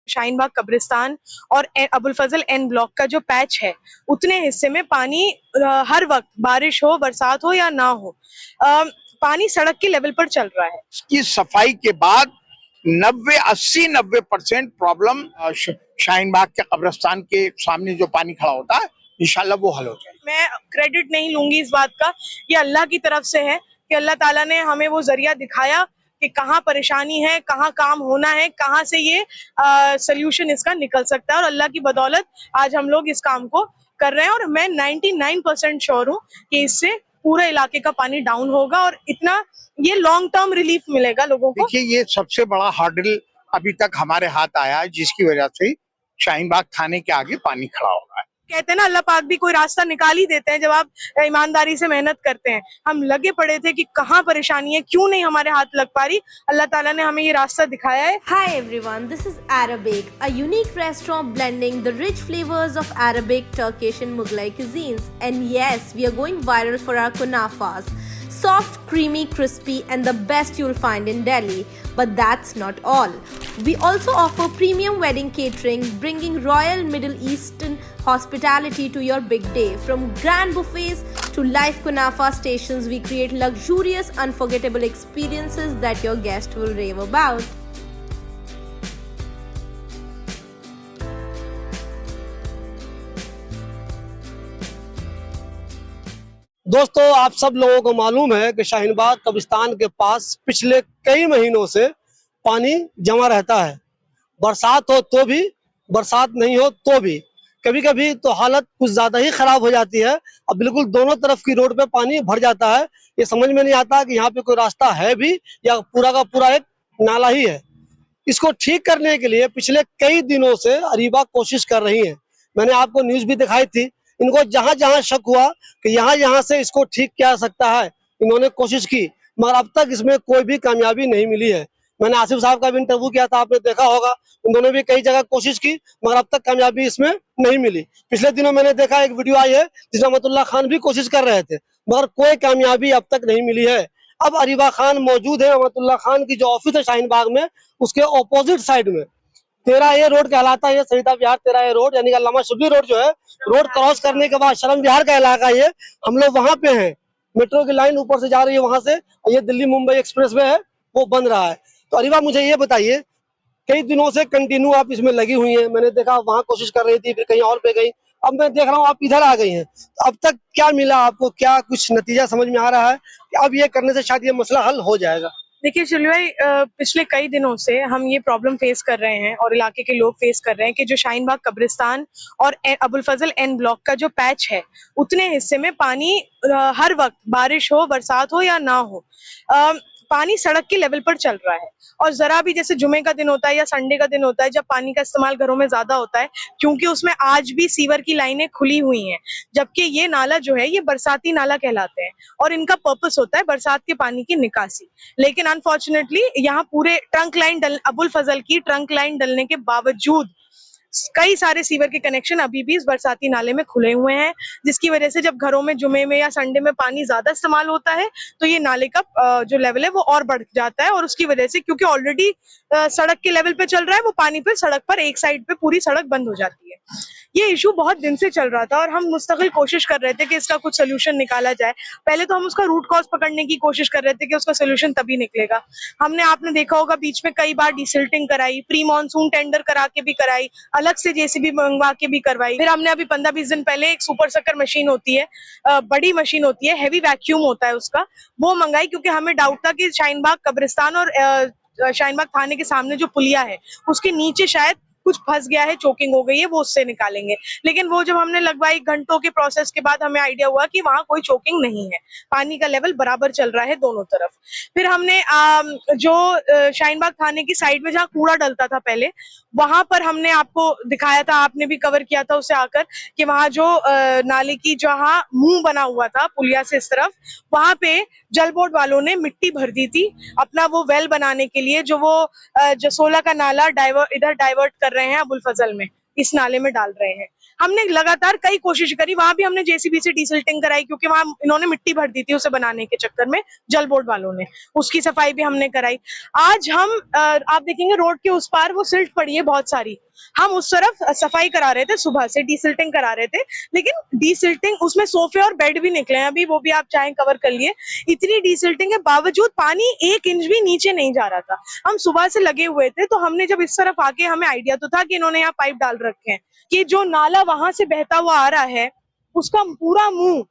शाहीन बाग कब्रिस्तान और अबुल फजल N block का जो पैच है, उतने हिस्से में पानी हर वक्त बारिश हो, बरसात हो या ना हो, पानी सड़क के लेवल पर चल रहा है। इसकी सफाई के बाद 80-90% प्रॉब्लम शाहीन बाग के कब्रिस्तान के सामने जो पानी खड़ा होता है, इंशाल्लाह वो हल हो जाए। मैं क्रेडिट नहीं लूंगी इस बात का, ये अल्लाह की तरफ से है कि अल्लाह ताला ने हमें वो जरिया दिखाया कि कहाँ परेशानी है, कहाँ काम होना है, कहाँ से ये सोल्यूशन इसका निकल सकता है, और अल्लाह की बदौलत आज हम लोग इस काम को कर रहे हैं। और मैं 99% श्योर हूँ कि इससे पूरे इलाके का पानी डाउन होगा और इतना ये लॉन्ग टर्म रिलीफ मिलेगा लोगों को। देखिए, ये सबसे बड़ा हर्डल अभी तक हमारे हाथ आया है, जिसकी वजह से शाहीन बाग थाने के आगे पानी खड़ा हो रहा है। कहते हैं ना, अल्लाह पाक भी कोई रास्ता निकाल ही देते हैं जब आप ईमानदारी से मेहनत करते हैं। हम लगे पड़े थे कि कहाँ परेशानी है, क्यों नहीं हमारे हाथ लग पा रही, अल्लाह ताला ने हमें ये रास्ता दिखाया है। Hi everyone, this is Arabic, a unique restaurant blending the rich flavors of Arabic, Turkish and Mughlai cuisines. And yes, we are going viral for our kunafas. Soft, creamy, crispy and the best you'll find in Delhi. But that's not all. We also offer premium wedding catering, bringing royal Middle Eastern hospitality to your big day. From grand buffets to live kunafa stations, we create luxurious, unforgettable experiences that your guests will rave about. दोस्तों, आप सब लोगों को मालूम है कि शाहीन बाग कब्रिस्तान के पास पिछले कई महीनों से पानी जमा रहता है। बरसात हो तो भी, बरसात नहीं हो तो भी। कभी कभी तो हालत कुछ ज्यादा ही खराब हो जाती है। अब बिल्कुल दोनों तरफ की रोड पे पानी भर जाता है। ये समझ में नहीं आता कि यहाँ पे कोई रास्ता है भी या पूरा का पूरा एक नाला ही है। इसको ठीक करने के लिए पिछले कई दिनों से अरीबा कोशिश कर रही है। मैंने आपको न्यूज भी दिखाई थी। इनको जहां जहां शक हुआ कि यहाँ से इसको ठीक किया जा सकता है, इन्होंने कोशिश की, मगर अब तक इसमें कोई भी कामयाबी नहीं मिली है। मैंने आसिफ साहब का भी इंटरव्यू किया था, आपने देखा होगा। उन्होंने भी कई जगह कोशिश की, मगर अब तक कामयाबी इसमें नहीं मिली। पिछले दिनों मैंने देखा एक वीडियो आई है जिसमें रहमतुल्लाह खान भी कोशिश कर रहे थे, मगर कोई कामयाबी अब तक नहीं मिली है। अब अरीबा खान मौजूद है, रहमतुल्लाह खान की जो ऑफिस है शाहीन बाग में, उसके ऑपोजिट साइड में 13A रोड कहलाता है। ये सरिता विहार 13A रोड यानी अल्लामा शबली रोड जो है, रोड क्रॉस करने के बाद शर्म विहार का इलाका ये, हम लोग वहां पे हैं। मेट्रो की लाइन ऊपर से जा रही है वहां से, ये दिल्ली मुंबई एक्सप्रेस वे है, वो बन रहा है। तो अरीबा, मुझे ये बताइए, कई दिनों से कंटिन्यू आप इसमें लगी हुई हैं। मैंने देखा वहां कोशिश कर रही थी, फिर कहीं और पे गई, अब मैं देख रहा हूँ आप इधर आ गई हैं। तो अब तक क्या मिला आपको, क्या कुछ नतीजा समझ में आ रहा है कि अब ये करने से शायद ये मसला हल हो जाएगा? देखिए शल्लू भाई, पिछले कई दिनों से हम ये प्रॉब्लम फेस कर रहे हैं और इलाके के लोग फेस कर रहे हैं कि जो शाहीन बाग कब्रिस्तान और अबुल फजल एन ब्लॉक का जो पैच है, उतने हिस्से में पानी हर वक्त बारिश हो, बरसात हो या ना हो, पानी सड़क के लेवल पर चल रहा है। और जरा भी जैसे जुमे का दिन होता है या संडे का दिन होता है, जब पानी का इस्तेमाल घरों में ज्यादा होता है, क्योंकि उसमें आज भी सीवर की लाइनें खुली हुई हैं, जबकि ये नाला जो है ये बरसाती नाला कहलाते हैं और इनका पर्पस होता है बरसात के पानी की निकासी। लेकिन अनफॉर्चुनेटली यहाँ पूरे ट्रंक लाइन अबुल फजल की ट्रंक लाइन डलने के बावजूद कई सारे सीवर के कनेक्शन अभी भी इस बरसाती नाले में खुले हुए हैं, जिसकी वजह से जब घरों में जुमे में या संडे में पानी ज्यादा इस्तेमाल होता है तो ये नाले का जो लेवल है वो और बढ़ जाता है। और उसकी वजह से, क्योंकि ऑलरेडी सड़क के लेवल पे चल रहा है, वो पानी फिर सड़क पर एक साइड पे पूरी सड़क बंद हो जाती है। ये इशू बहुत दिन से चल रहा था और हम मुस्तकिल कोशिश कर रहे थे कि इसका कुछ सोल्यूशन निकाला जाए। पहले तो हम उसका रूट कॉज पकड़ने की कोशिश कर रहे थे कि उसका सोल्यूशन तभी निकलेगा। आपने देखा होगा बीच में कई बार डिसिल्टिंग कराई, प्री मानसून टेंडर करा के भी कराई, अलग से जेसीबी मंगवा के भी करवाई। फिर हमने अभी 15-20 दिन पहले एक सुपर सकर मशीन होती है, बड़ी मशीन होती है, हैवी वैक्यूम होता है उसका, वो मंगाई, क्योंकि हमें डाउट था कि शाहीन बाग कब्रिस्तान और शाहीन बाग थाने के सामने जो पुलिया है उसके नीचे शायद कुछ फंस गया है, चोकिंग हो गई है, वो उससे निकालेंगे। लेकिन वो जब हमने लगवाई, घंटों के प्रोसेस के बाद हमें आइडिया हुआ कि वहां कोई चोकिंग नहीं है, पानी का लेवल बराबर चल रहा है दोनों तरफ। फिर हमने जो शाहीन बाग थाने की साइड में जहाँ कूड़ा डलता था पहले, वहां पर हमने आपको दिखाया था, आपने भी कवर किया था उसे आकर, कि वहां जो नाले की जहाँ मुंह बना हुआ था पुलिया से इस तरफ, वहां पे जल बोर्ड वालों ने मिट्टी भर दी थी अपना वो वेल बनाने के लिए, जो वो जसोला का नाला इधर डाइवर्ट कर रहे हैं अबुल फजल में। इस नाले में डाल रहे हैं। हमने लगातार कई कोशिश करी, वहां भी हमने जेसीबी से डिसिल्टिंग कराई क्योंकि वहां इन्होंने मिट्टी भर दी थी उसे बनाने के चक्कर में, जल बोर्ड वालों ने, उसकी सफाई भी हमने कराई। आज हम आप देखेंगे रोड के उस पार वो सिल्ट पड़ी है बहुत सारी, हम उस तरफ सफाई करा रहे थे, सुबह से डिसिल्टिंग करा रहे थे, लेकिन डिसिल्टिंग उसमें सोफे और बेड भी निकले हैं अभी, वो भी आप चाहें कवर कर लिए। इतनी डिसिल्टिंग के बावजूद पानी 1 इंच भी नीचे नहीं जा रहा था। हम सुबह से लगे हुए थे, तो हमने जब इस तरफ आके, हमें आइडिया तो था कि इन्होंने यहाँ पाइप डाल रखे हैं, कि जो नाला वहां से बहता हुआ आ रहा है उसका पूरा मुंह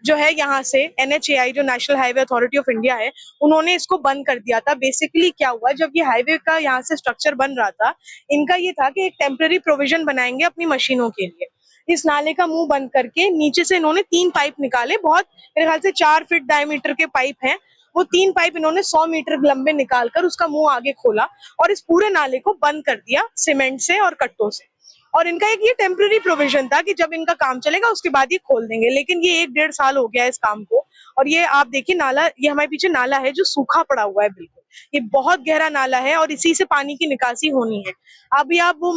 जो है यहाँ से NHAI जो national highway authority of India है, उन्होंने इसको बंद कर दिया था। बेसिकली क्या हुआ, जब ये हाईवे का यहाँ से स्ट्रक्चर बन रहा था, इनका ये था कि एक टेम्पररी प्रोविजन बनाएंगे अपनी मशीनों के लिए। इस नाले का मुंह बंद करके नीचे से इन्होंने 3 पाइप निकाले, बहुत मेरे ख्याल से 4 फीट डायमीटर के पाइप हैं, वो 3 पाइप इन्होंने 100 मीटर लंबे निकालकर उसका मुंह आगे खोला और इस पूरे नाले को बंद कर दिया सीमेंट से और कट्टों से। और इनका एक ये टेम्पररी प्रोविजन था कि जब इनका काम चलेगा उसके बाद ये खोल देंगे, लेकिन ये 1-1.5 साल हो गया इस काम को। और ये आप देखिए नाला, ये हमारे पीछे नाला है जो सूखा पड़ा हुआ है बिल्कुल, ये बहुत गहरा नाला है और इसी से पानी की निकासी होनी है। अभी आप वो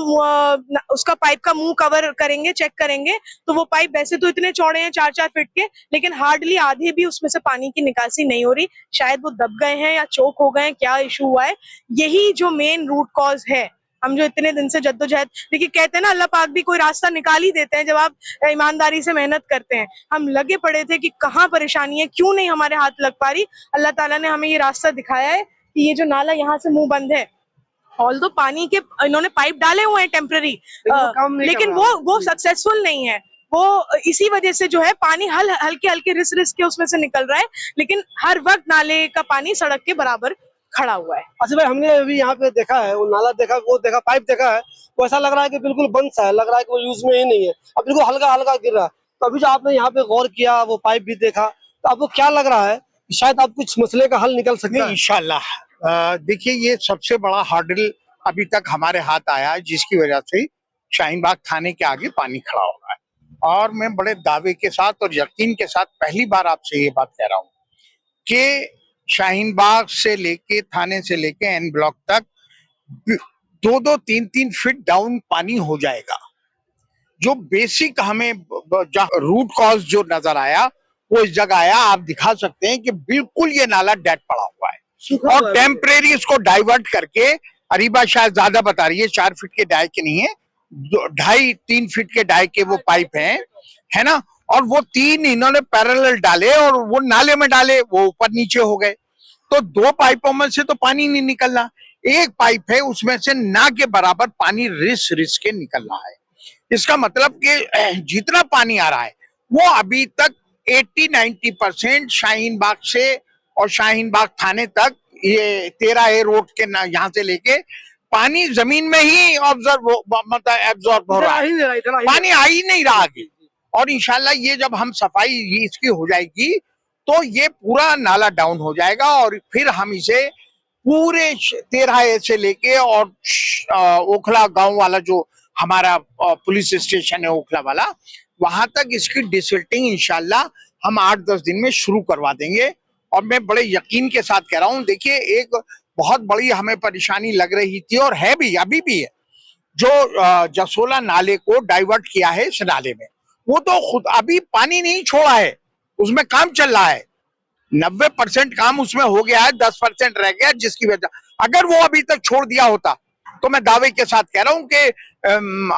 उसका पाइप का मुंह कवर करेंगे, चेक करेंगे, तो वो पाइप वैसे तो इतने चौड़े हैं 4-4 फीट के, लेकिन हार्डली आधे भी उसमें से पानी की निकासी नहीं हो रही। शायद वो दब गए हैं या चोक हो गए हैं, क्या इशू हुआ है, यही जो मेन रूट कॉज है। हम जो इतने दिन से जद्दोजहद, देखिए कहते हैं ना, अल्लाह पाक भी कोई रास्ता निकाल ही देते हैं जब आप ईमानदारी से मेहनत करते हैं। हम लगे पड़े थे कि कहाँ परेशानी है, क्यों नहीं हमारे हाथ लग पा रही। अल्लाह ताला ने हमें ये रास्ता दिखाया है कि ये जो नाला यहाँ से मुंह बंद है, ऑल दो पानी के इन्होंने पाइप डाले हुए हैं टेम्पररी, लेकिन वो सक्सेसफुल नहीं है। वो इसी वजह से जो है पानी हल्के हल्के रिस के उसमें से निकल रहा है, लेकिन हर वक्त नाले का पानी सड़क के बराबर खड़ा हुआ है। अच्छा भाई, हमने अभी यहाँ पे देखा है, वो नाला देखा, वो देखा, पाइप देखा है, वो ऐसा लग रहा है कि बिल्कुल बंद सा है, लग रहा है कि वो यूज में ही नहीं है, अब बिल्कुल हल्का हल्का गिर रहा है। तो अभी जो आपने यहाँ पे गौर किया, वो पाइप भी देखा, तो आपको क्या लग रहा है कि शायद आप कुछ मसले का हल निकल सकता है? इंशाल्लाह। देखिए, ये सबसे बड़ा हार्डल अभी तक हमारे हाथ आया है, जिसकी वजह से शाहीन बाग थाने के आगे पानी खड़ा हो रहा है। और मैं बड़े दावे के साथ और यकीन के साथ पहली बार आपसे ये बात कह रहा हूँ कि शाहीन बाग से लेके, थाने से लेके एन ब्लॉक तक 2-2, 3-3 फीट डाउन पानी हो जाएगा। जो बेसिक हमें रूट कॉज जो नजर आया, वो इस जगह आया। आप दिखा सकते हैं कि बिल्कुल ये नाला डेड पड़ा हुआ है और टेम्परेरी इसको डाइवर्ट करके, अरीबा शायद ज्यादा बता रही है, 4 फीट के डाई के नहीं है, 2.5-3 फीट के डाई के वो पाइप हैं, है ना। और वो 3 इन्होंने पैरेलल डाले और वो नाले में डाले, वो ऊपर नीचे हो गए। तो 2 पाइपों में से तो पानी नहीं निकलना, एक पाइप है उसमें से ना के बराबर पानी रिस के निकल रहा है। इसका मतलब कि जितना पानी आ रहा है वो अभी तक 80-90% शाहीन बाग से और शाहीन बाग थाने तक, ये 13A रोड के यहाँ से लेके पानी जमीन में ही एब्जॉर्ब हो रहा है, पानी आ ही नहीं रहा आगे। और इंशाल्लाह ये जब हम सफाई इसकी हो जाएगी तो ये पूरा नाला डाउन हो जाएगा और फिर हम इसे पूरे 13A से लेके और ओखला गांव वाला जो हमारा पुलिस स्टेशन है ओखला वाला, वहां तक इसकी डिसिल्टिंग इंशाल्लाह हम 8-10 दिन में शुरू करवा देंगे। और मैं बड़े यकीन के साथ कह रहा हूँ, देखिए एक बहुत बड़ी हमें परेशानी लग रही थी और है भी, अभी भी है, जो जसोला नाले को डाइवर्ट किया है इस नाले में, वो तो खुद अभी पानी नहीं छोड़ा है, उसमें काम चल रहा है। 90% काम उसमें हो गया है, 10% रह गया, जिसकी वजह अगर वो अभी तक छोड़ दिया होता तो मैं दावे के साथ कह रहा हूं कि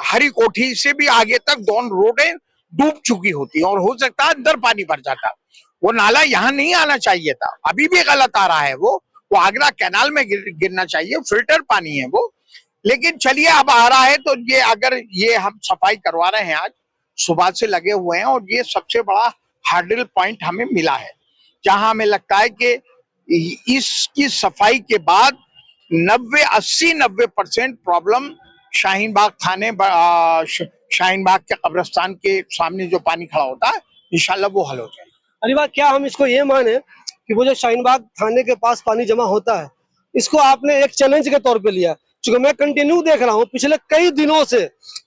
हरी कोठी से भी आगे तक दोनों रोडें डूब चुकी होती और हो सकता है अंदर पानी भर जाता। वो नाला यहाँ नहीं आना चाहिए था, अभी भी गलत आ रहा है, वो आगरा कैनाल में गिरना चाहिए, फिल्टर पानी है वो। लेकिन चलिए अब आ रहा है तो ये अगर ये हम सफाई करवा रहे हैं, आज सुबह से लगे हुए हैं और ये सबसे बड़ा हार्डल पॉइंट हमें मिला है, जहां हमें लगता है कि इसकी सफाई के बाद 80-90% प्रॉब्लम शाहीन बाग थाने, शाहीन बाग के कब्रिस्तान के सामने जो पानी खड़ा होता है, इंशाल्लाह वो हल हो जाएगा। अलीबा, क्या हम इसको ये माने कि वो जो शाहीन बाग थाने के पास पानी जमा होता है, इसको आपने एक चैलेंज के तौर पे लिया? क्योंकि मैं कंटिन्यू देख रहा हूँ पिछले कई दिनों से,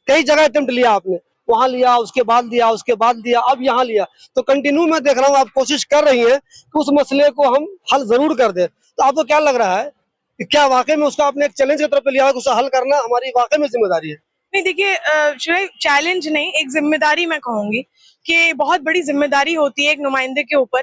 कई जगह अटेम्प्ट लिया आपने, वहां लिया, उसके बाद लिया, उसके बाद लिया, अब यहाँ लिया, तो कंटिन्यू मैं देख रहा हूँ आप कोशिश कर रही हैं कि उस मसले को हम हल जरूर कर दे। तो आपको क्या लग रहा है कि क्या वाकई में उसका आपने एक चैलेंज के तौर पे लिया है, उसे हल करना हमारी वाकई में जिम्मेदारी है? नहीं देखिए, जो है चैलेंज नहीं, एक जिम्मेदारी मैं कहूंगी कि बहुत बड़ी जिम्मेदारी होती है एक नुमाइंदे के ऊपर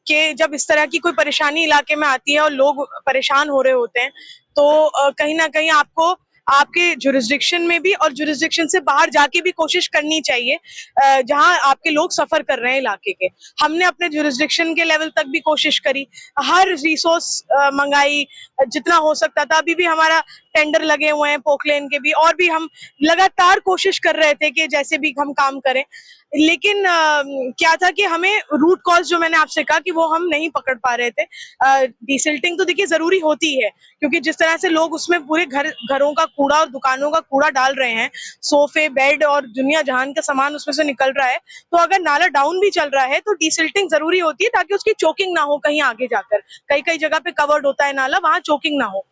कि जब इस तरह की कोई परेशानी इलाके में आती है और लोग परेशान हो रहे होते हैं तो कहीं ना कहीं आपको आपके जुरिस्डिक्शन में भी और जुरिस्डिक्शन से बाहर जाके भी कोशिश करनी चाहिए, जहां आपके लोग सफर कर रहे हैं इलाके के। हमने अपने जुरिस्डिक्शन के लेवल तक भी कोशिश करी, हर रिसोर्स मंगाई जितना हो सकता था। अभी भी हमारा टेंडर लगे हुए हैं पोकलेन के भी, और भी हम लगातार कोशिश कर रहे थे कि जैसे भी हम काम करें, लेकिन क्या था कि हमें रूट कॉज जो मैंने आपसे कहा कि वो हम नहीं पकड़ पा रहे थे। डिसिल्टिंग तो देखिए जरूरी होती है, क्योंकि जिस तरह से लोग उसमें पूरे घरों का कूड़ा और दुकानों का कूड़ा डाल रहे हैं, सोफे बेड और दुनिया जहान का सामान उसमें से निकल रहा है, तो अगर नाला डाउन भी चल रहा है तो डिसिल्टिंग जरूरी होती है ताकि उसकी चोकिंग ना हो कहीं आगे जाकर। कई कई जगह पे कवर्ड होता है नाला, वहां चोकिंग ना हो।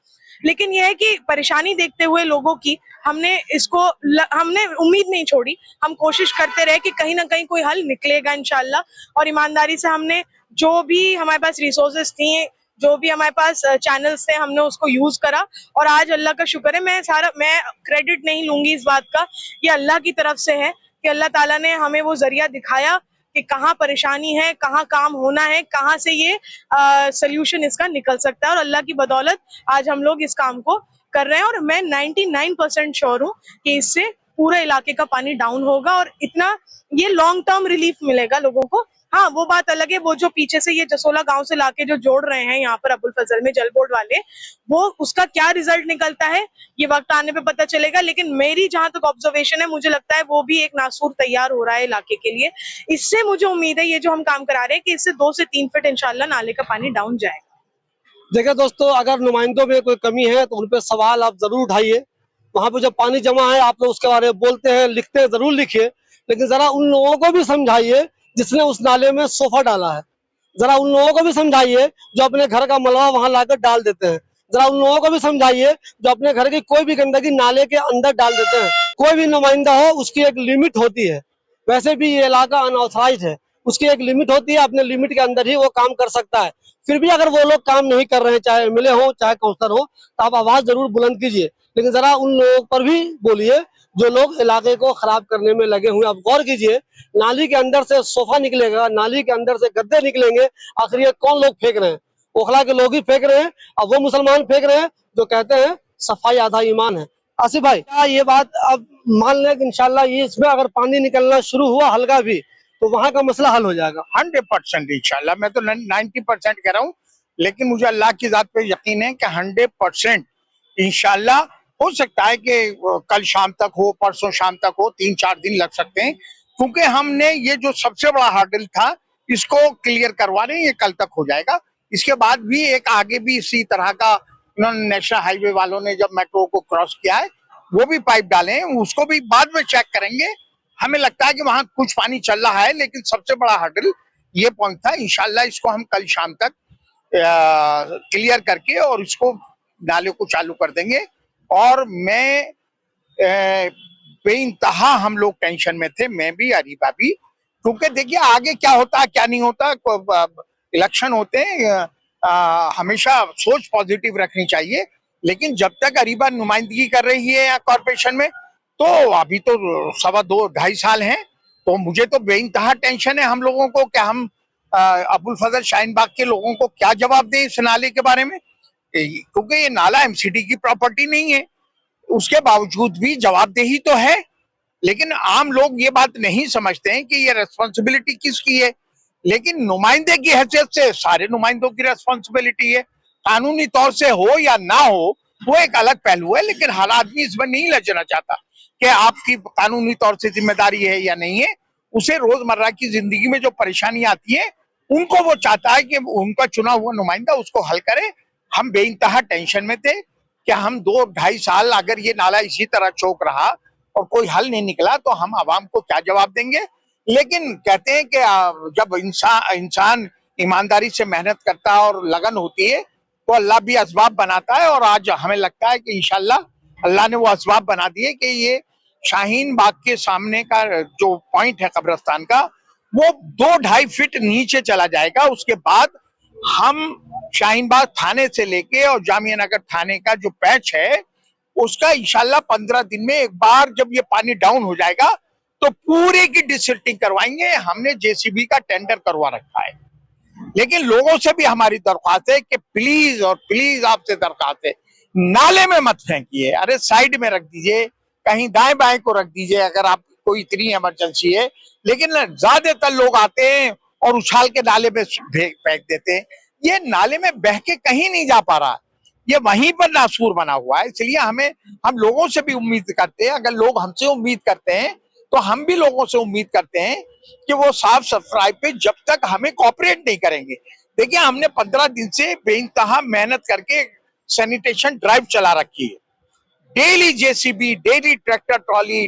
लेकिन यह है कि परेशानी देखते हुए लोगों की हमने उम्मीद नहीं छोड़ी, हम कोशिश करते रहे कि कहीं ना कहीं कोई हल निकलेगा इंशाल्लाह। और ईमानदारी से हमने जो भी हमारे पास रिसोर्सेज थी, जो भी हमारे पास चैनल्स थे, हमने उसको यूज करा। और आज अल्लाह का शुक्र है, मैं क्रेडिट नहीं लूंगी इस बात का, ये अल्लाह की तरफ से है कि अल्लाह ताला ने हमें वो जरिया दिखाया कि कहाँ परेशानी है, कहाँ काम होना है, कहाँ से ये सोल्यूशन इसका निकल सकता है। और अल्लाह की बदौलत आज हम लोग इस काम को कर रहे हैं और मैं 99% श्योर हूँ कि इससे पूरे इलाके का पानी डाउन होगा और इतना ये लॉन्ग टर्म रिलीफ मिलेगा लोगों को। हाँ, वो बात अलग है, वो जो पीछे से ये जसोला गांव से लाके जो जोड़ रहे हैं यहाँ पर अबुल फजल में जल बोर्ड वाले, वो उसका क्या रिजल्ट निकलता है ये वक्त आने पे पता चलेगा। लेकिन मेरी जहां तक ऑब्जर्वेशन है, मुझे लगता है वो भी एक नासूर तैयार हो रहा है इलाके के लिए। इससे मुझे उम्मीद है ये जो हम काम करा रहे हैं कि इससे 2 से 3 फीट इंशाल्लाह नाले का पानी डाउन जाएगा। देखिए दोस्तों, अगर नुमाइंदों में कोई कमी है तो उन पे सवाल आप जरूर उठाइए। वहां पे जो पानी जमा है आप लोग उसके बारे में बोलते हैं, लिखते हैं, जरूर लिखिए, लेकिन जरा उन लोगों को भी समझाइए जिसने उस नाले में सोफा डाला है। जरा उन लोगों को भी समझाइए जो अपने घर का मलबा वहां लाकर डाल देते हैं। जरा उन लोगों को भी समझाइए जो अपने घर की कोई भी गंदगी नाले के अंदर डाल देते हैं। कोई भी नुमाइंदा हो उसकी एक लिमिट होती है। वैसे भी ये इलाका अनऑथराइज है, उसकी एक लिमिट होती है, अपने लिमिट के अंदर ही वो काम कर सकता है। फिर भी अगर वो लोग काम नहीं कर रहे हैं, चाहे एमएलए हो चाहे काउंसलर हो, तो आप आवाज जरूर बुलंद कीजिए, लेकिन जरा उन लोगों पर भी बोलिए जो लोग इलाके को खराब करने में लगे हुए। आप गौर कीजिए, नाली के अंदर से सोफा निकलेगा, नाली के अंदर से गद्दे निकलेंगे, आखिर ये कौन लोग फेंक रहे हैं? ओखला के लोग ही फेंक रहे हैं। अब वो मुसलमान फेंक रहे हैं जो कहते हैं सफाई आधा ईमान है। आसिफ भाई, क्या ये बात अब मान लें कि इंशाल्लाह ये इसमें अगर पानी निकलना शुरू हुआ हल्का भी, तो वहां का मसला हल हो जाएगा? 100% इंशाल्लाह। मैं तो 90% कह रहा हूँ, लेकिन मुझे अल्लाह की जात पे यकीन है कि 100% इंशाल्लाह। हो सकता है कि कल शाम तक हो, परसों शाम तक हो, 3-4 दिन लग सकते हैं, क्योंकि हमने ये जो सबसे बड़ा हर्डल था इसको क्लियर करवा रहे हैं। ये कल तक हो जाएगा। इसके बाद भी एक आगे भी इसी तरह का उन्होंने नेशनल हाईवे वालों ने जब मेट्रो को क्रॉस किया है, वो भी पाइप डाले हैं, उसको भी बाद में चेक करेंगे। हमें लगता है कि वहां कुछ पानी चल रहा है, लेकिन सबसे बड़ा हर्डल ये पॉइंट था। इंशाल्लाह इसको हम कल शाम तक क्लियर करके और इसको नाले को चालू कर देंगे। और मैं बेइंतहा हम लोग टेंशन में थे, मैं भी, अरीबा भी, क्योंकि देखिए आगे क्या होता है क्या नहीं होता। इलेक्शन होते हैं, हमेशा सोच पॉजिटिव रखनी चाहिए, लेकिन जब तक अरीबा नुमाइंदगी कर रही है या कॉर्पोरेशन में, तो अभी तो 2.5 साल हैं, तो मुझे तो बेइंतहा टेंशन है हम लोगों को कि हम अबुल फजल शाहीन बाग के लोगों को क्या जवाब दें इस नाले के बारे में, क्योंकि ये नाला एमसीडी की प्रॉपर्टी नहीं है। उसके बावजूद भी जवाबदेही तो है, लेकिन आम लोग ये बात नहीं समझते हैं कि ये रेस्पॉन्सिबिलिटी किसकी है। लेकिन नुमाइंदे की हैसियत से सारे नुमाइंदों की रेस्पॉन्सिबिलिटी है। कानूनी तौर से हो या ना हो वो एक अलग पहलू है, लेकिन हर आदमी इसमें नहीं लजना चाहता कि आपकी कानूनी तौर से जिम्मेदारी है या नहीं है। उसे रोजमर्रा की जिंदगी में जो परेशानी आती है उनको वो चाहता है कि उनका चुना हुआ नुमाइंदा उसको हल करे। हम बेइंतहा टेंशन में थे कि हम 2-2.5 साल अगर ये नाला इसी तरह चौक रहा और कोई हल नहीं निकला तो हम आवाम को क्या जवाब देंगे। लेकिन कहते हैं कि जब इंसान ईमानदारी से मेहनत करता है और लगन होती है तो अल्लाह भी असबाब बनाता है। और आज हमें लगता है कि इंशाल्लाह अल्लाह ने वो असबाब बना दिए कि ये शाहीन बाग के सामने का जो पॉइंट है कब्रिस्तान का, वो 2-2.5 फीट नीचे चला जाएगा। उसके बाद हम शाहीन बाग थाने से लेके और जामिया नगर थाने का जो पैच है उसका इंशाल्लाह 15 दिन में एक बार जब ये पानी डाउन हो जाएगा तो पूरे की डिसिल्टिंग करवाएंगे। हमने जेसीबी का टेंडर करवा रखा है। लेकिन लोगों से भी हमारी दरख्वास्त है कि प्लीज और प्लीज आपसे दरख्वास्त है, नाले में मत फेंकिए, अरे साइड में रख दीजिए, कहीं दाएं बाएं को रख दीजिए अगर आप कोई इतनी इमरजेंसी है। लेकिन ज्यादातर लोग आते हैं और उछाल के नाले में फेंक देते हैं। ये नाले में बह के कहीं नहीं जा पा रहा, ये वहीं पर नासूर बना हुआ है। इसलिए हम लोगों से भी उम्मीद करते हैं, अगर लोग हमसे उम्मीद करते हैं तो हम भी लोगों से उम्मीद करते हैं कि वो साफ सफाई पे जब तक हमें कोऑपरेट नहीं करेंगे। देखिए, हमने 15 दिन से बेइंतहा मेहनत करके सैनिटेशन ड्राइव चला रखी है। Daily JCB, daily tractor trolley,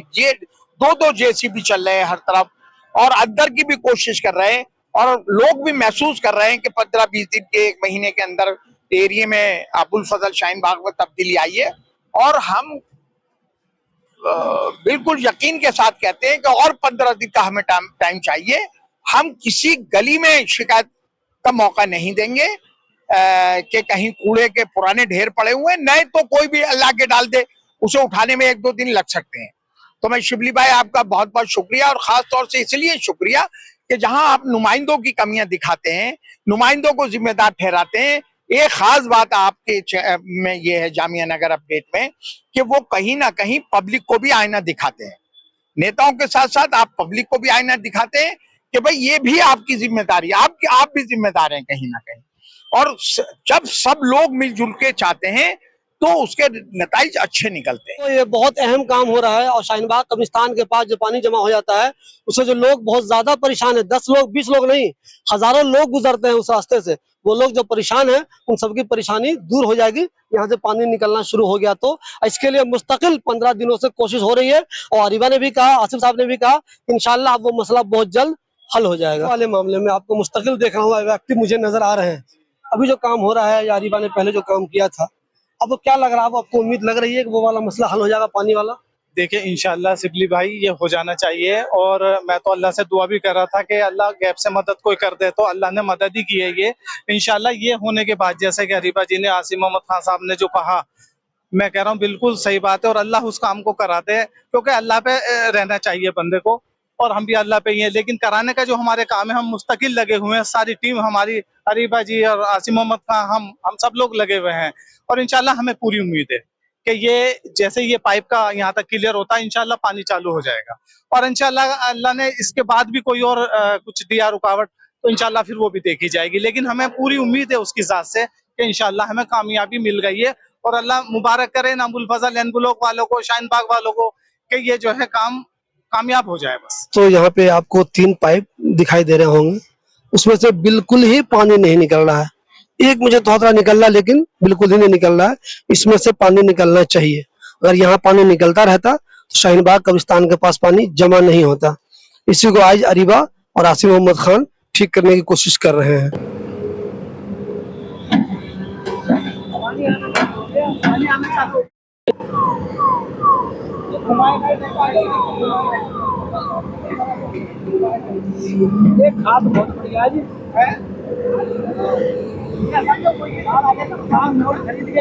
दो जेसीबी चल रहे हैं हर तरफ, और अंदर की भी कोशिश कर रहे हैं। और लोग भी महसूस कर रहे हैं कि 15-20 दिन के, 1 महीने के अंदर एरिया में अबुल फजल शाहीन बाग में तब्दीली आई है। और हम बिल्कुल यकीन के साथ कहते हैं कि और 15 दिन का हमें टाइम चाहिए। हम किसी गली में शिकायत का मौका नहीं देंगे कि कहीं कूड़े के पुराने ढेर पड़े हुए, नए तो कोई भी अल्लाह के डाल दे, उसे उठाने में 1-2 दिन लग सकते हैं। तो मैं शिबली भाई आपका बहुत बहुत शुक्रिया, और खास तौर से इसलिए शुक्रिया कि जहां आप नुमाइंदों की कमियां दिखाते हैं, नुमाइंदों को जिम्मेदार ठहराते हैं। एक खास बात आपके में ये है जामिया नगर अपडेट में कि वो कहीं ना कहीं पब्लिक को भी आईना दिखाते हैं। नेताओं के साथ साथ आप पब्लिक को भी आईना दिखाते हैं कि भाई ये भी आपकी जिम्मेदारी, आप भी जिम्मेदार हैं कहीं ना कहीं। और जब सब लोग मिलजुल के चाहते हैं तो उसके नतीजे अच्छे निकलते हैं। तो ये बहुत अहम काम हो रहा है, और शाहीन बाग कब्रिस्तान के पास जो पानी जमा हो जाता है उससे जो लोग बहुत ज्यादा परेशान है, 10 लोग 20 लोग नहीं, हजारों लोग गुजरते हैं उस रास्ते से। वो लोग जो परेशान है उन सबकी परेशानी दूर हो जाएगी यहाँ से पानी निकलना शुरू हो गया तो। इसके लिए मुस्तकिल 15 दिनों से कोशिश हो रही है, और अरीबा ने भी कहा, आसिफ साहब ने भी कहा, इंशाल्लाह अब वो मसला बहुत जल्द हल हो जाएगा। वाले मामले में आपको मुस्तकिल देख रहा हूँ व्यक्ति मुझे नजर आ रहे हैं। अभी जो काम हो रहा है या अरीबा ने पहले जो काम किया था, अब क्या लग रहा है, आपको उम्मीद लग रही है कि वो वाला मसला हल हो जाएगा पानी वाला? देखिए, इंशाल्लाह शिबली भाई ये हो जाना चाहिए। और मैं तो अल्लाह से दुआ भी कर रहा था कि अल्लाह गैब से मदद कोई कर दे, तो अल्लाह ने मदद ही की है। ये इंशाल्लाह ये होने के बाद, जैसे कि अरीबा जी ने, आसिम मोहम्मद खान साहब ने जो कहा, मैं कह रहा हूँ बिल्कुल सही बात है। और अल्लाह उस काम को कराते हैं, क्योंकि अल्लाह पे रहना चाहिए बंदे को, और हम भी अल्लाह पे ही हैं। लेकिन कराने का जो हमारे काम है, हम मुस्तकिल लगे हुए हैं, सारी टीम हमारी, अरीबा जी और आसिम मोहम्मद खान, हम सब लोग लगे हुए हैं। और इंशाल्लाह हमें पूरी उम्मीद है कि ये जैसे ये पाइप का यहाँ तक क्लियर होता है, इंशाल्लाह पानी चालू हो जाएगा। और इंशाल्लाह अल्लाह ने इसके बाद भी कोई और कुछ दिया रुकावट, तो इंशाल्लाह फिर वो भी देखी जाएगी। लेकिन हमें पूरी उम्मीद है उसकी जात से कि इंशाल्लाह हमें कामयाबी मिल गई है। और अल्लाह मुबारक करे ना अबुल फजल एन ब्लॉक वालों को, शाहीन बाग वालों को, कि ये जो है काम कामयाब हो जाए बस। तो यहाँ पे आपको 3 पाइप दिखाई दे रहे होंगे, उसमें से बिल्कुल ही पानी नहीं निकल रहा है। एक मुझे थोड़ा निकल रहा है, लेकिन बिल्कुल ही नहीं निकल रहा है। इसमें से पानी निकलना चाहिए। अगर यहाँ पानी निकलता रहता तो शाहीन बाग कब्रिस्तान के पास पानी जमा नहीं होता। इसी को आज अरीबा और आसिम मोहम्मद खान ठीक करने की कोशिश कर रहे हैं। खाद बहुत बढ़िया जी है। कोई खरीद के